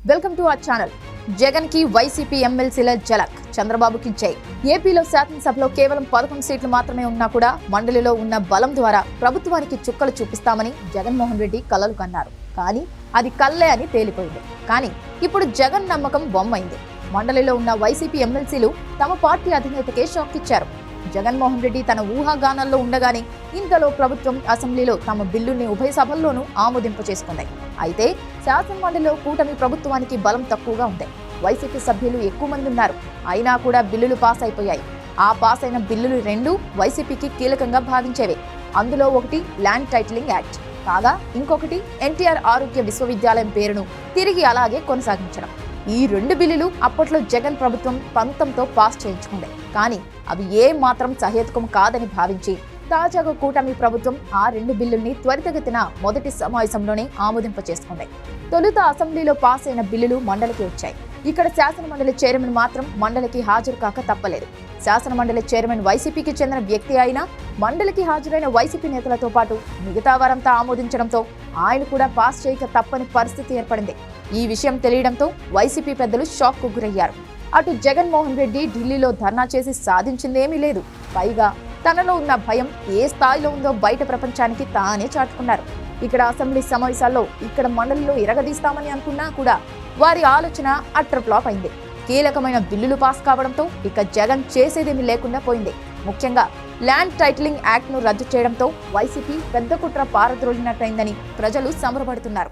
Welcome to our channel. Jagan కి YCP ఎమ్మెల్సీల జలక్, చంద్రబాబుకి జై. ఏపీలో శాసనసభలో కేవలం 11 సీట్లు మాత్రమే ఉన్నా కూడా మండలిలో ఉన్న బలం ద్వారా ప్రభుత్వానికి చుక్కలు చూపిస్తామని జగన్మోహన్ రెడ్డి కలలు కన్నారు. కానీ అది కల్లే అని తేలిపోయింది. కానీ ఇప్పుడు జగన్ నమ్మకం బొమ్మైంది. మండలిలో ఉన్న వైసీపీ ఎమ్మెల్సీలు తమ పార్టీ అధినేతకే షాక్ ఇచ్చారు. జగన్మోహన్ రెడ్డి తన ఊహాగానాల్లో ఉండగానే ఇంతలో ప్రభుత్వం అసెంబ్లీలో తమ బిల్లుని ఉభయ సభల్లోనూ ఆమోదింపచేసుకుంది. అయితే శాసనమండలిలో కూటమి ప్రభుత్వానికి బలం తక్కువగా ఉంది. వైసీపీ సభ్యులు ఎక్కువ మంది ఉన్నారు. అయినా కూడా బిల్లులు పాస్ అయిపోయాయి. ఆ పాస్ అయిన బిల్లులు రెండు వైసీపీకి కీలకంగా భావించేవే. అందులో ఒకటి ల్యాండ్ టైటిలింగ్ యాక్ట్ కాగా, ఇంకొకటి ఎన్టీఆర్ ఆరోగ్య విశ్వవిద్యాలయం పేరును తిరిగి అలాగే కొనసాగించడం. ఈ రెండు బిల్లులు అప్పట్లో జగన్ ప్రభుత్వం పంతంతో పాస్ చేయించుకుంది. కానీ అవి ఏ మాత్రం సహేతుకం కాదని భావించి తాజాగా కూటమి ప్రభుత్వం ఆ రెండు బిల్లుల్ని త్వరితగతిన మొదటి సమావేశంలోనే ఆమోదింపచేసుకుంది. తొలుత అసెంబ్లీలో పాస్ అయిన బిల్లులు మండలికి వచ్చాయి. ఇక్కడ శాసనమండలి చైర్మన్ మాత్రం మండలికి హాజరు కాక తప్పలేదు. శాసనమండలి చైర్మన్ వైసీపీకి చెందిన వ్యక్తి అయినా మండలికి హాజరైన వైసీపీ నేతలతో పాటు మిగతా వారంతా ఆమోదించడంతో ఆయన కూడా పాస్ చేయక తప్పని పరిస్థితి ఏర్పడింది. ఈ విషయం తెలియడంతో వైసీపీ పెద్దలు షాక్ కు గురయ్యారు. అటు జగన్మోహన్ రెడ్డి ఢిల్లీలో ధర్నా చేసి సాధించిందేమీ లేదు. పైగా తనలో ఉన్న భయం ఏ స్థాయిలో ఉందో బయట ప్రపంచానికి తానే చాటుకున్నారు. ఇక్కడ అసెంబ్లీ సమావేశాల్లో ఇక్కడ మండలిలో ఇరగదీస్తామని అనుకున్నా కూడా వారి ఆలోచన అట్టర్ ఫ్లాప్ అయింది. కీలకమైన బిల్లులు పాస్ కావడంతో ఇక జగన్ చేసేదేమీ లేకుండా పోయింది. ముఖ్యంగా ల్యాండ్ టైటిలింగ్ యాక్ట్ ను రద్దు చేయడంతో వైసీపీ పెద్ద కుట్ర పారద్రోలినట్టయిందని ప్రజలు సంబరపడుతున్నారు.